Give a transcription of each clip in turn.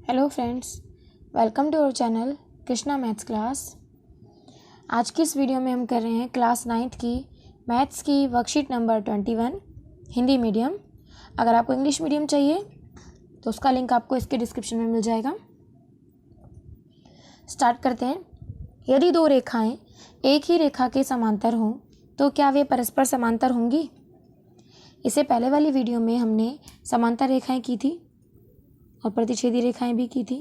Hello friends, welcome to our channel Krishna maths class. आज की इस वीडियो में हम कर रहे हैं क्लास 9th की मैथ्स की वर्कशीट नंबर 21 हिंदी मीडियम। अगर आपको इंग्लिश मीडियम चाहिए तो उसका लिंक आपको इसके डिस्क्रिप्शन में मिल जाएगा। स्टार्ट करते हैं। यदि दो रेखाएं एक ही रेखा के समांतर हों तो क्या वे परस्पर समांतर होंगी? इससे पहले वाली वीडियो में हमने समांतर रेखाएं की थी और प्रतिच्छेदी रेखाएं भी की थी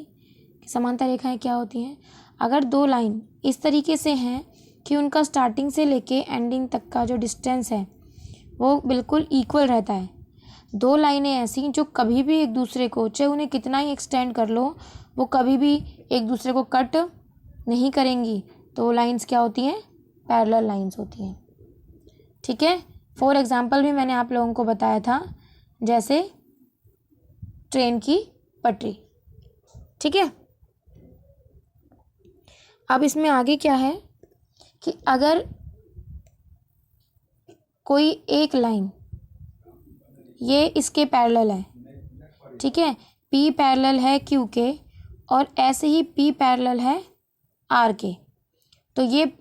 कि समांतर रेखाएं क्या होती हैं। अगर दो लाइन इस तरीके से हैं कि उनका स्टार्टिंग से लेके एंडिंग तक का जो डिस्टेंस है वो बिल्कुल इक्वल रहता है, दो लाइनें ऐसी जो कभी भी एक दूसरे को, चाहे उन्हें कितना ही एक्सटेंड कर लो, वो कभी भी एक दूसरे को कट नहीं करेंगी, तो वो लाइन्स क्या होती हैं? पैरेलल लाइन्स होती हैं। ठीक है। फॉर एग्जाम्पल भी मैंने आप लोगों को बताया था, जैसे ट्रेन की पटरी। ठीक है। अब इसमें आगे क्या है कि अगर कोई एक लाइन ये इसके पैरेलल है, ठीक है, P पैरेलल है Q के और ऐसे ही P पैरेलल है R के, तो ये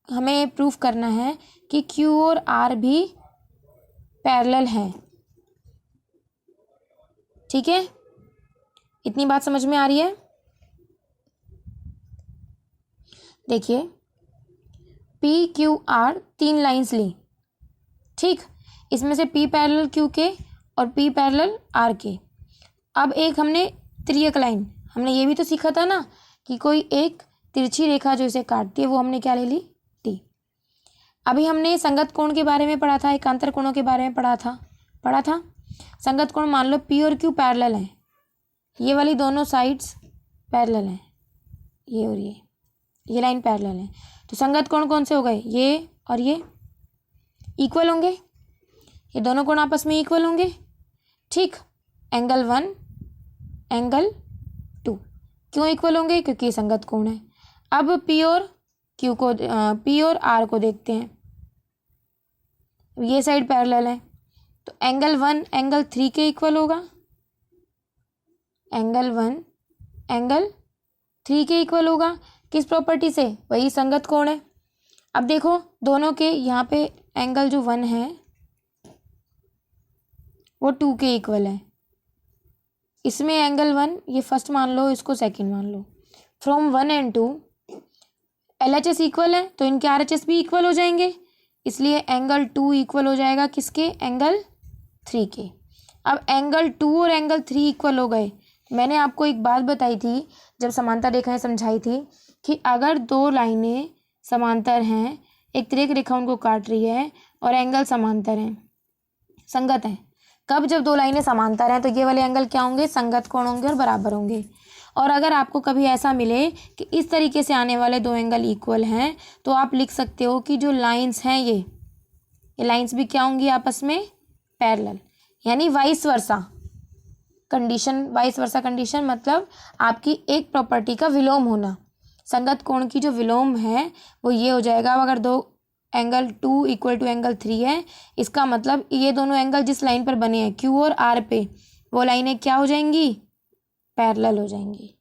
हमें प्रूफ करना है कि Q और R भी पैरेलल हैं। ठीक है, इतनी बात समझ में आ रही है? देखिए, P Q R तीन लाइंस ली, ठीक, इसमें से P पैरेलल Q के और P पैरेलल R के। अब एक हमने त्रियक लाइन, हमने ये भी तो सीखा था ना कि कोई एक तिरछी रेखा जो इसे काटती है वो हमने क्या ले ली? T। अभी हमने संगत कोण के बारे में पढ़ा था, एकांतर कोणों के बारे में पढ़ा था। संगत कोण मान लो P और Q पैरेलल हैं, ये वाली दोनों साइड्स पैरेलल हैं, ये और ये लाइन पैरेलल है, तो संगत कोण कौन से हो गए? ये और ये इक्वल होंगे, ये दोनों कोण आपस में इक्वल होंगे। ठीक, एंगल 1 एंगल 2 क्यों इक्वल होंगे? क्योंकि संगत कोण है। अब P और R को देखते हैं, ये साइड पैरेलल है, तो एंगल 1 एंगल 3 के इक्वल होगा, एंगल 1 एंगल 3 के इक्वल होगा। किस प्रॉपर्टी से? वही संगत कोण है। अब देखो दोनों के यहाँ पे एंगल जो 1 है वो 2 के इक्वल है, इसमें एंगल 1 ये फर्स्ट मान लो, इसको सेकंड मान लो। फ्रॉम 1 एंड 2 LHS इक्वल है तो इनके RHS भी इक्वल हो जाएंगे, इसलिए एंगल 2 इक्वल हो जाएगा किसके? एंगल 3 के। अब एंगल 2 और एंगल 3 इक्वल हो गए। मैंने आपको एक बात बताई थी जब समांतर रेखाएं समझाई थी कि अगर दो लाइनें समांतर हैं, एक तिर्यक रेखा उनको काट रही है और एंगल समांतर हैं, संगत हैं। कब? जब दो लाइनें समांतर हैं तो ये वाले एंगल क्या होंगे? संगत कोण होंगे और बराबर होंगे। और अगर आपको कभी ऐसा मिले कि इस तरीके से आने वाले दो एंगल इक्वल हैं, तो आप लिख सकते हो कि जो लाइन्स हैं ये लाइन्स भी क्या होंगी? आपस में पैरेलल, यानी vice versa condition. Vice versa condition मतलब आपकी एक प्रॉपर्टी का विलोम होना। संगत कोण की जो विलोम है वो ये हो जाएगा। अगर दो एंगल 2 इक्वल टू एंगल 3 है, इसका मतलब ये दोनों एंगल जिस लाइन पर बने हैं Q और R पे, वो लाइनें क्या हो जाएंगी? पैरेलल हो जाएंगी।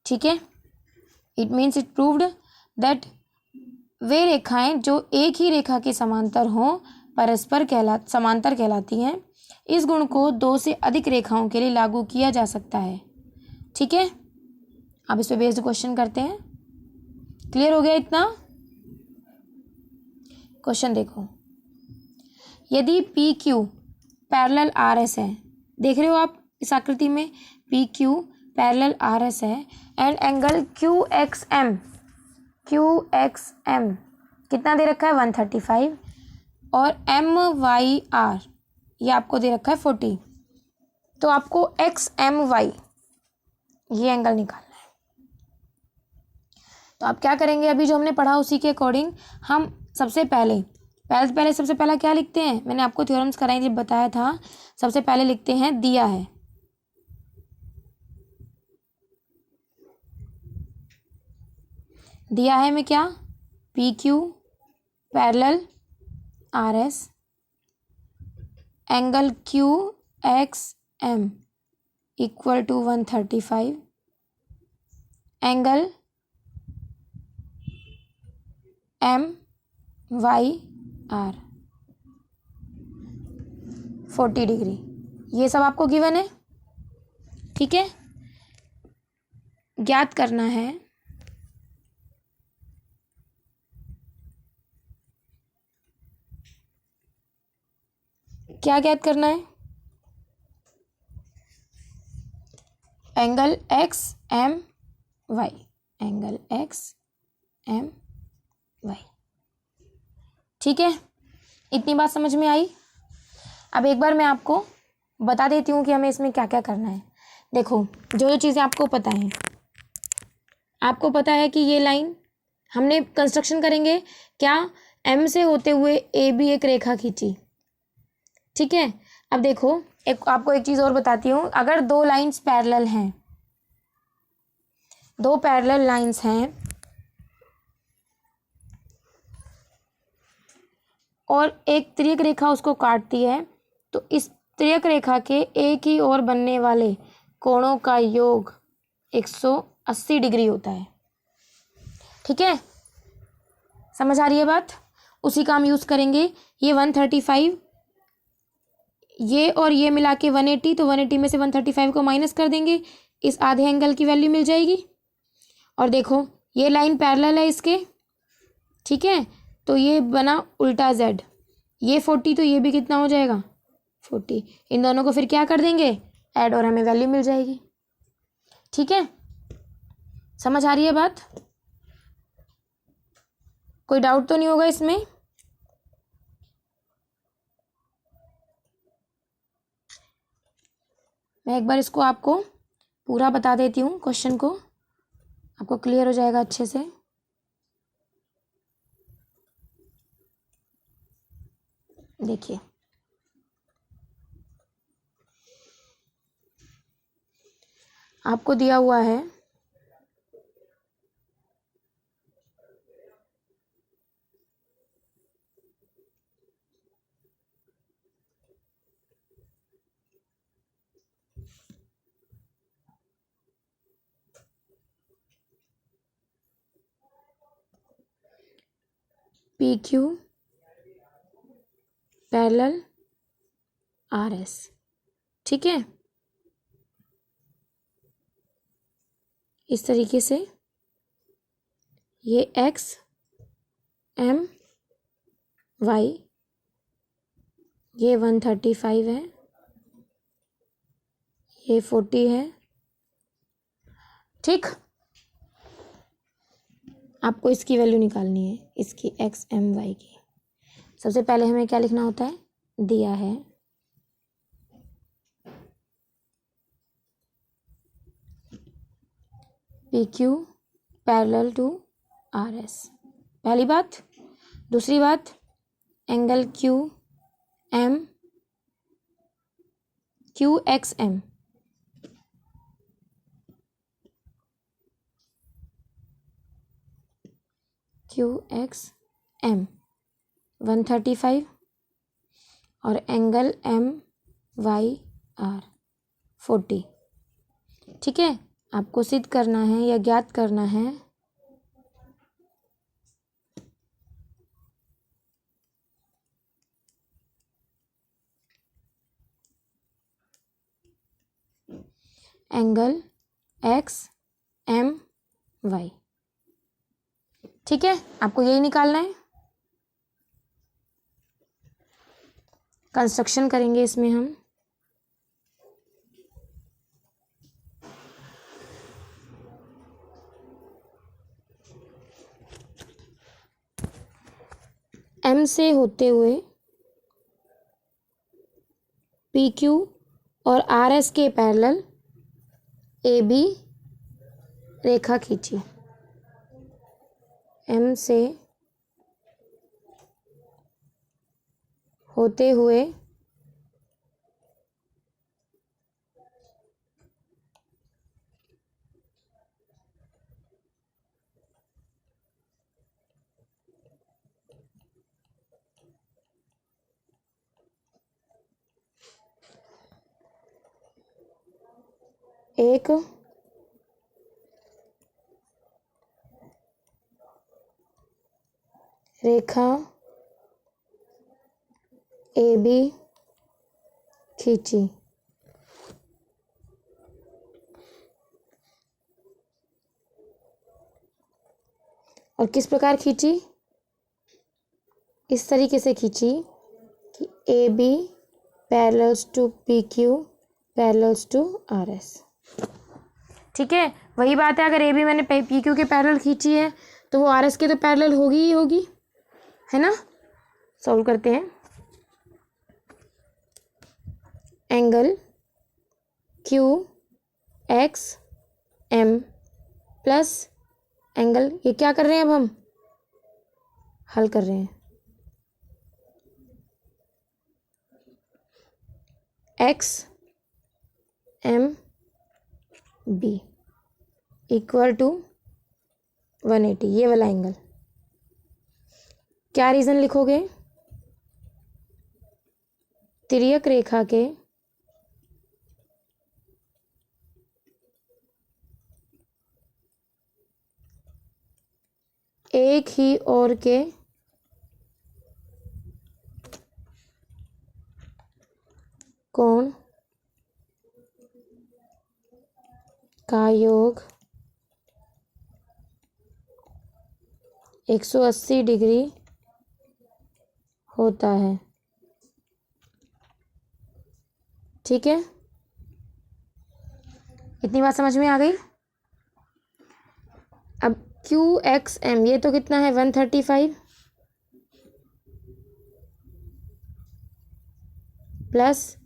ठीक है, it means it proved that way रेखाएं जो एक ही रेखा के समांतर हों परस्पर समांतर कहलाती हैं। इस गुण को दो से अधिक रेखाओं के लिए लागू किया जा सकता है। ठीक है, अब इस पे बेस्ड क्वेश्चन करते हैं। क्लियर हो गया इतना? क्वेश्चन देखो, यदि PQ पैरेलल RS है, देख रहे हो आप इस आकृति में PQ पैरेलल RS है, एंड एंगल QXM कितना दे रखा है? 135, और MYR ये आपको दे रखा है 40, तो आपको XMY ये एंगल निकालना है। तो आप क्या करेंगे? अभी जो हमने पढ़ा उसी के अकॉर्डिंग हम सबसे पहले सबसे पहला क्या लिखते हैं? मैंने आपको थ्योरम्स कराई जब बताया था, सबसे पहले लिखते हैं दिया है। दिया है में क्या? PQ parallel RS, angle QXM equal to 135, angle M Y R 40 degree, ये सब आपको गिवन है। ठीक है, ज्ञात करना है क्या ज्ञात करना है, angle X M Y, angle X M Y. ठीक है, इतनी बात समझ में आई। अब एक बार मैं आपको बता देती हूँ कि हमें इसमें क्या क्या करना है। देखो, जो जो चीज़ें आपको पता हैं, आपको पता है कि ये लाइन हमने कंस्ट्रक्शन करेंगे क्या, एम से होते हुए ए बी एक रेखा खींची। ठीक है, अब देखो आपको एक चीज़ और बताती हूँ। अगर दो लाइंस पैरेलल हैं, दो पैरेलल लाइंस हैं और एक तिर्यक रेखा उसको काटती है, तो इस तिर्यक रेखा के एक ही ओर बनने वाले कोणों का योग 180 डिग्री होता है। ठीक है, समझ आ रही है बात? उसी का हम यूज़ करेंगे। ये 135, ये और ये मिला के 180, तो 180 में से 135 को माइनस कर देंगे, इस आधे एंगल की वैल्यू मिल जाएगी। और देखो ये लाइन पैरेलल है इसके, ठीक है, तो ये बना उल्टा जेड, ये 40 तो ये भी कितना हो जाएगा 40, इन दोनों को फिर क्या कर देंगे ऐड, और हमें वैल्यू मिल जाएगी। ठीक है, समझ आ रही है बात? कोई डाउट तो नहीं होगा इसमें? मैं एक बार इसको आपको पूरा बता देती हूँ, क्वेश्चन को आपको क्लियर हो जाएगा अच्छे से। देखिए, आपको दिया हुआ है P Q parallel are S. ठीक है, इस तरीके से ये एक्स एम वाई, ये 135 है, ये 40 है। ठीक, आपको इसकी वैल्यू निकालनी है, इसकी एक्स एम वाई की। सबसे पहले हमें क्या लिखना होता है, दिया है P Q parallel to R S, पहली बात। दूसरी बात, angle Q M, Q X M, Q X M 135 और एंगल एम वाई आर 40। ठीक है, आपको सिद्ध करना है या ज्ञात करना है एंगल एक्स एम वाई। ठीक है, आपको यही निकालना है। कंस्ट्रक्शन करेंगे इसमें हम। एम से होते हुए पी क्यू और आर एस के पैरेलल ए बी रेखा खींची। एम से होते हुए एक रेखा ए बी खींची। और किस प्रकार खींची? इस तरीके से खींची कि A B parallels to P Q parallels to R S. ठीक है, वही बात है, अगर ए बी मैंने पी क्यू के पैरेलल खींची है तो वो आर एस के तो पैरेलल होगी ही होगी, है ना। सॉल्व करते हैं। Angle Q X M plus angle, ये क्या कर रहे हैं अब हम? हल कर रहे हैं। X M B equal to 180, ये वाला एंगल। क्या रीज़न लिखोगे? तिर्यक रेखा के एक ही ओर के कोण का योग 180 डिग्री होता है। ठीक है, इतनी बात समझ में आ गई। अब क्यू एक्स एम, ये तो कितना है? 135 plus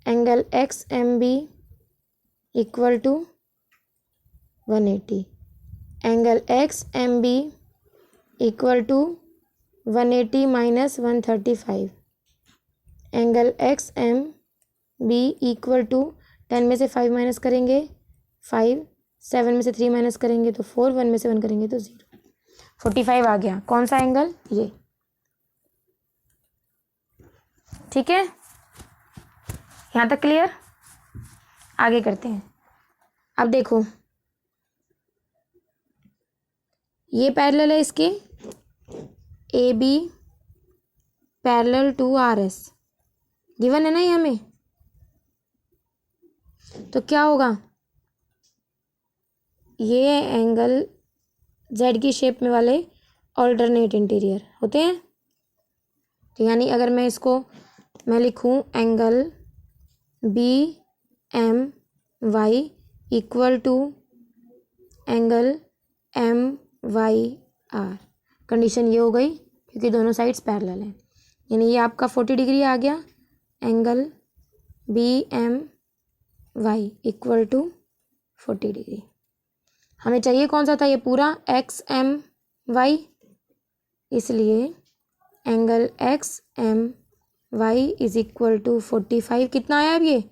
angle X M B equal to 180। Angle X M B equal to 180 minus 135। Angle X M B equal to 10 में से 5 माइनस करेंगे 5, 7 में से 3 माइनस करेंगे तो 4, 1 में से 1 करेंगे तो 0। 45 आ गया। कौन सा एंगल? ये। ठीक है, यहाँ तक क्लियर? आगे करते हैं। अब देखो, ये पैरेलल है इसके, A B parallel to R S, given है ना ये हमें। तो क्या होगा? ये एंगल जेड की शेप में वाले ऑल्टरनेट इंटीरियर होते हैं। तो यानी अगर मैं इसको लिखूं angle B M Y equal to angle M Y R, condition ये हो गई क्योंकि दोनों साइड्स पैरेलल हैं। यानी ये आपका 40 डिग्री आ गया, angle B M Y equal to 40 degree. हमें चाहिए कौन सा था? ये पूरा एक्स एम वाई, इसलिए angle X M Y is equal to 45। कितना आया अब? ये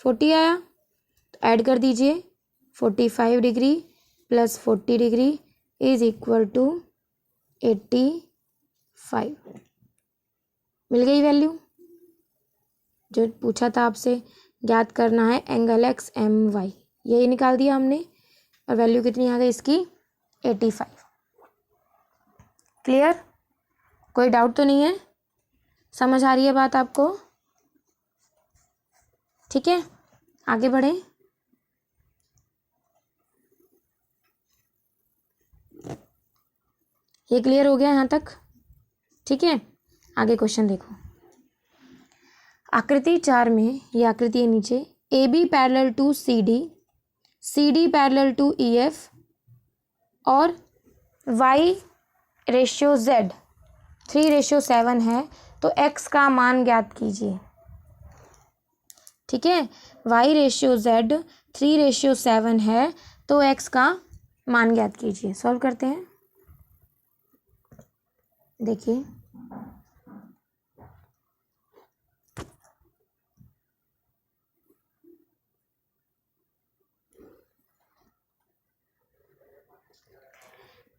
40 आया, तो ऐड कर दीजिए 45 degree plus 40 degree is equal to 85। मिल गई वैल्यू जो पूछा था आपसे, ज्ञात करना है एंगल एक्स एम वाई, यही निकाल दिया हमने। और वैल्यू कितनी आ गई इसकी? 85। क्लियर? कोई डाउट तो नहीं है? समझ आ रही है बात आपको? ठीक है, आगे बढ़ें। ये क्लियर हो गया यहाँ तक? ठीक है, आगे क्वेश्चन देखो। आकृति 4 में, ये आकृति है नीचे, A B parallel to C D parallel to E F और y रेशियो z 3:7 है, तो x का मान ज्ञात कीजिए। ठीक है, y रेशियो z 3:7 है, तो x का मान ज्ञात कीजिए। सॉल्व करते हैं। देखिए,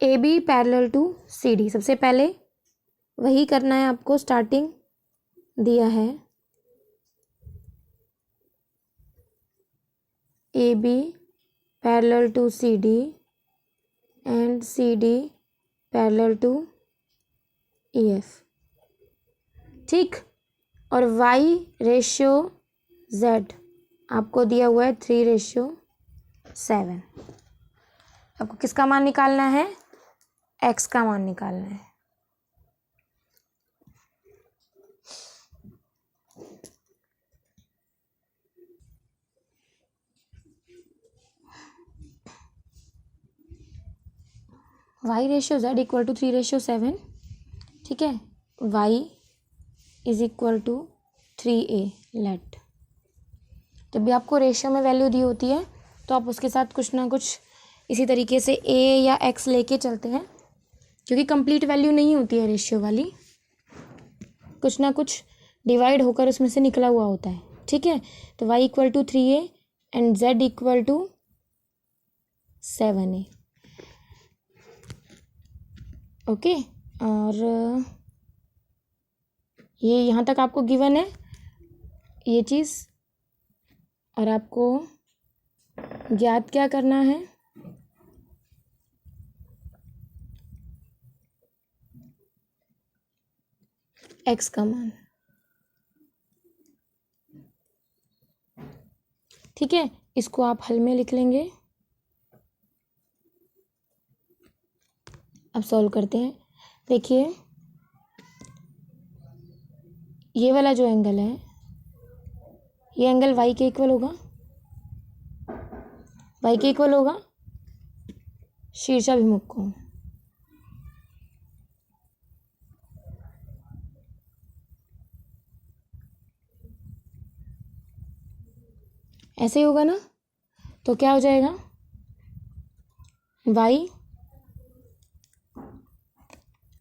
A B parallel to C D, सबसे पहले वही करना है आपको, स्टार्टिंग दिया है A B parallel to C D and C D parallel to EF, ठीक। और Y रेशियो Z आपको दिया हुआ है 3:7। आपको किसका मान निकालना है? X का मान निकालना है। Y ratio Z equal to 3:7, ठीक है। Y is equal to 3A let. जब भी आपको रेशियो में वैल्यू दी होती है तो आप उसके साथ कुछ ना कुछ इसी तरीके से A या X लेके चलते हैं, क्योंकि कंप्लीट वैल्यू नहीं होती है रेशियो वाली, कुछ ना कुछ डिवाइड होकर उसमें से निकला हुआ होता है, ठीक है। तो Y equal to 3A and Z equal to 7A, okay. और ये यहाँ तक आपको गिवन है ये चीज़, और आपको ज्ञात क्या करना है? X का मान, ठीक है। इसको आप हल में लिख लेंगे। अब सॉल्व करते हैं। देखिए ये वाला जो एंगल है ये एंगल Y के इक्वल होगा, Y के इक्वल होगा शीर्षाभिमुख कोण। ऐसे ही होगा ना, तो क्या हो जाएगा? Y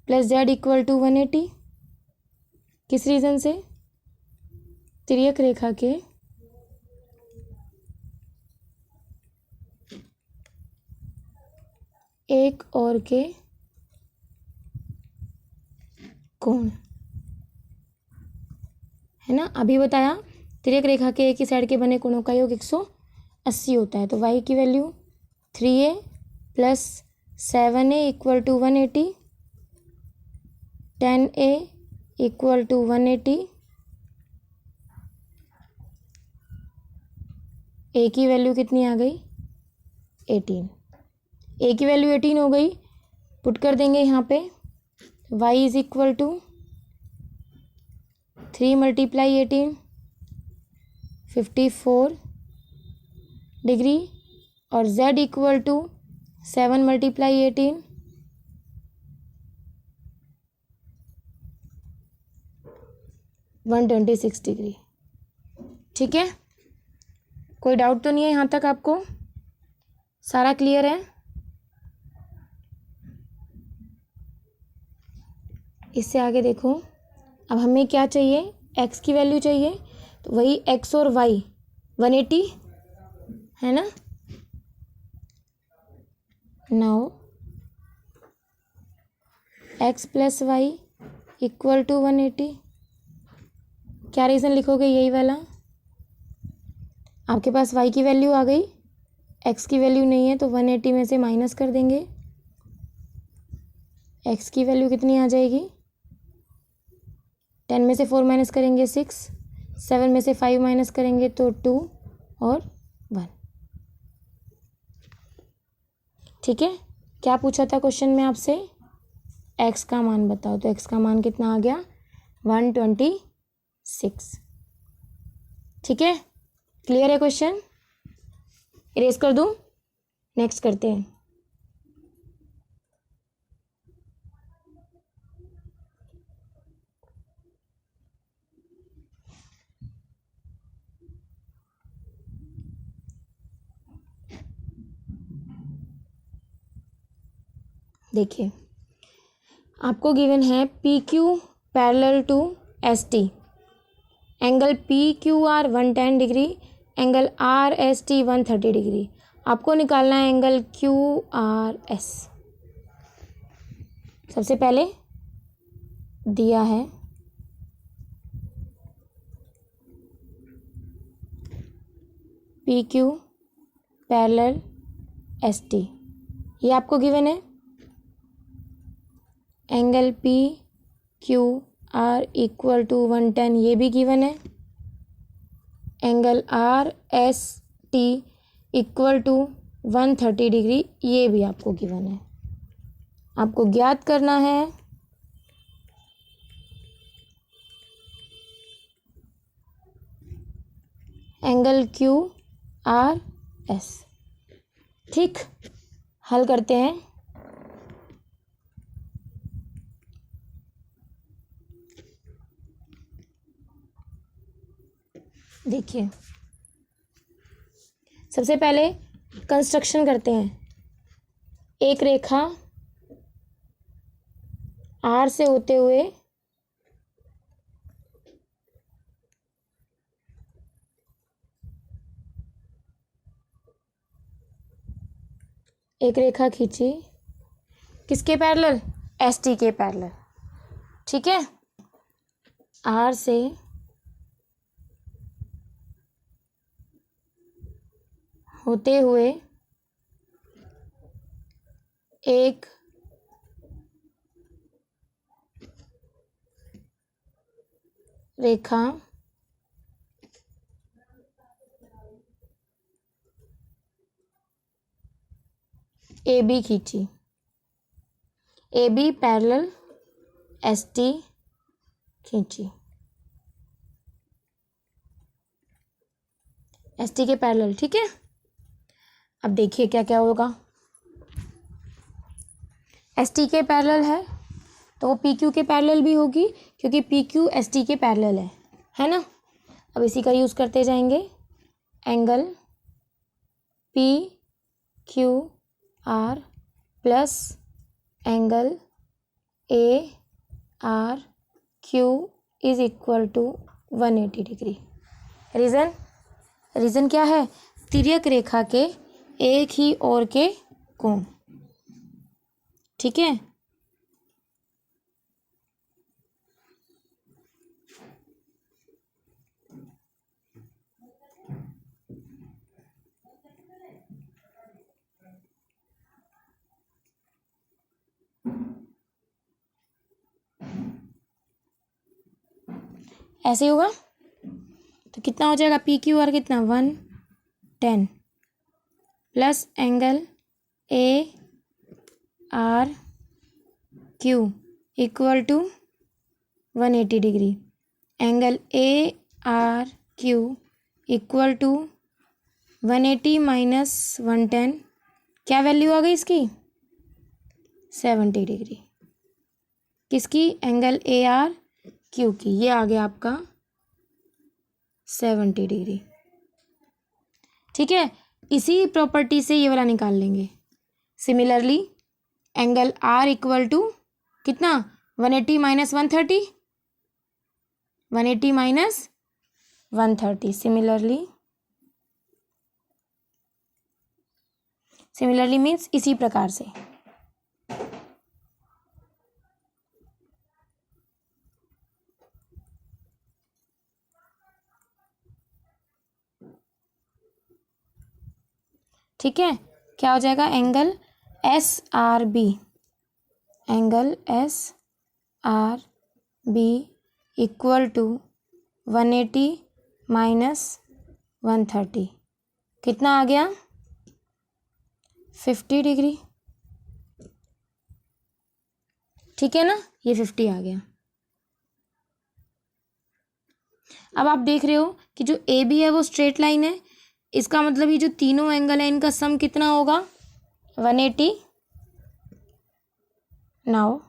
plus Z equal to 180। किस रीज़न से? तिर्यक रेखा के एक और के कोण, है ना। अभी बताया तिर्यक रेखा के एक ही साइड के बने कोणों का योग 180 होता है। तो Y की value 3A plus 7A equal to 180, 10A equal to 180, A की वैल्यू कितनी आ गई? 18। A की वैल्यू 18 हो गई, पुट कर देंगे यहाँ पे। Y is equal to 3 multiply 18, 54 degree, और Z equal to 7 multiply 18, 126 degree, ठीक है। कोई डाउट तो नहीं है यहाँ तक? आपको सारा क्लियर है? इससे आगे देखो, अब हमें क्या चाहिए? X की वैल्यू चाहिए, तो वही X और Y 180 है ना। Now X plus Y equal to 180, क्या रीज़न लिखोगे? यही वाला। आपके पास Y की वैल्यू आ गई, X की वैल्यू नहीं है, तो 180 में से माइनस कर देंगे। X की वैल्यू कितनी आ जाएगी? 10 में से 4 माइनस करेंगे 6, 7 में से 5 माइनस करेंगे तो 2 और 1, ठीक है। क्या पूछा था क्वेश्चन में आपसे? X का मान बताओ, तो X का मान कितना आ गया? 126, ठीक है। क्लियर है क्वेश्चन? इरेज कर दूं? नेक्स्ट करते हैं। देखिए आपको गिवन है PQ parallel to ST, angle PQR 110 degree, angle RST 130 degree. आपको निकालना है एंगल QRS। सबसे पहले दिया है PQ पैरेलल ST, ये आपको गिवन है। Angle P Q R equal to 110 ये भी गिवन है। Angle R S T equal to 130 degree ये भी आपको गिवन है। आपको ज्ञात करना है एंगल क्यू आर एस। ठीक, हल करते हैं। देखिए, सबसे पहले कंस्ट्रक्शन करते हैं। एक रेखा आर से होते हुए एक रेखा खींची, किसके पैरेलल? एस टी के पैरेलल। ठीक है, आर से होते हुए एक रेखा ए बी खींची। A B parallel S T खींची, एस टी के पैरेलल। ठीक है, अब देखिए क्या क्या होगा। एस टी के पैरेलल है तो वो पी क्यू के पैरेलल भी होगी, क्योंकि पी क्यू एस टी के पैरेलल है ना। अब इसी का यूज़ करते जाएंगे। Angle P Q R plus angle A R Q is equal to 180 degree. Reason क्या है? तिर्यक रेखा के एक ही ओर के कोण। ठीक है, ऐसे होगा तो कितना हो जाएगा? पी क्यू आर कितना? 110 plus angle A R Q equal to 180 degree. Angle A R Q equal to 180 minus 110, क्या वैल्यू आ गई इसकी? 70 डिग्री। किसकी? एंगल ए आर क्यू की। ये आ गया आपका 70 डिग्री। ठीक है, इसी प्रॉपर्टी से ये वाला निकाल लेंगे। Similarly angle R equal to कितना? 180 माइनस 130, 180 माइनस 130। सिमिलरली मीन्स इसी प्रकार से। ठीक है, क्या हो जाएगा? Angle S R B, angle S R B equal to 180 minus 130, कितना आ गया? 50 डिग्री। ठीक है ना, ये 50 आ गया। अब आप देख रहे हो कि जो ए बी है वो स्ट्रेट लाइन है, इसका मतलब ये जो तीनों एंगल है इनका सम कितना होगा? 180। नाउ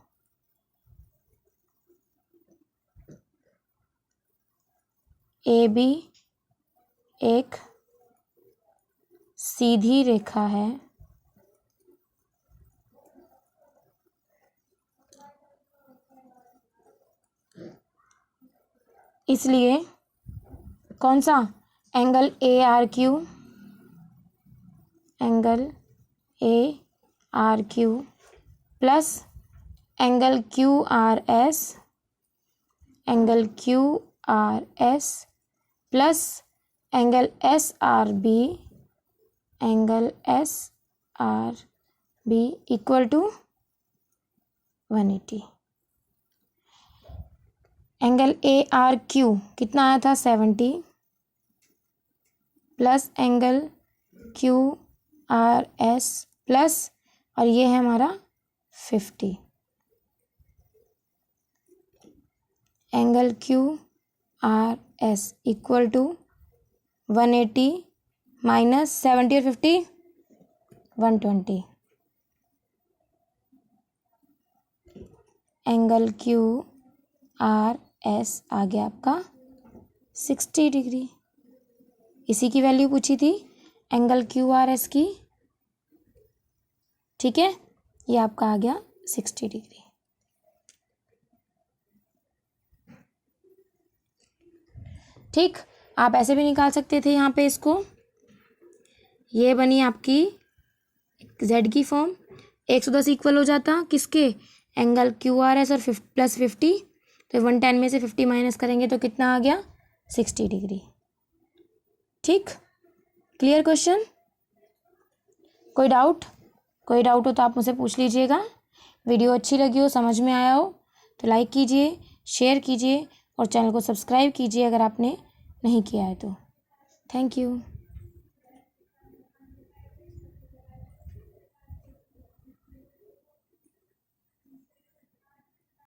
ए बी एक सीधी रेखा है, इसलिए कौन सा? Angle A R Q, angle A R Q plus angle Q R S, angle Q R S plus angle S R B, angle S R B equal to 180। Angle A R Q कितना आया था 70 plus angle Q R S plus और ये है हमारा 50। Angle Q R S equal to 180 minus 70 और 50 120। Angle Q R S आ गया आपका 60 डिग्री। इसी की वैल्यू पूछी थी एंगल क्यू आर एस की, ठीक है। ये आपका आ गया 60 डिग्री। ठीक, आप ऐसे भी निकाल सकते थे यहाँ पे इसको। ये बनी आपकी जेड की फॉर्म। 110 इक्वल हो जाता किसके, एंगल क्यू आर एस और प्लस 50। तो 110 में से 50 माइनस करेंगे तो कितना आ गया 60 डिग्री। ठीक, क्लियर क्वेश्चन। कोई डाउट हो तो आप मुझसे पूछ लीजिएगा। वीडियो अच्छी लगी हो, समझ में आया हो तो लाइक कीजिए, शेयर कीजिए और चैनल को सब्सक्राइब कीजिए अगर आपने नहीं किया है तो। Thank you.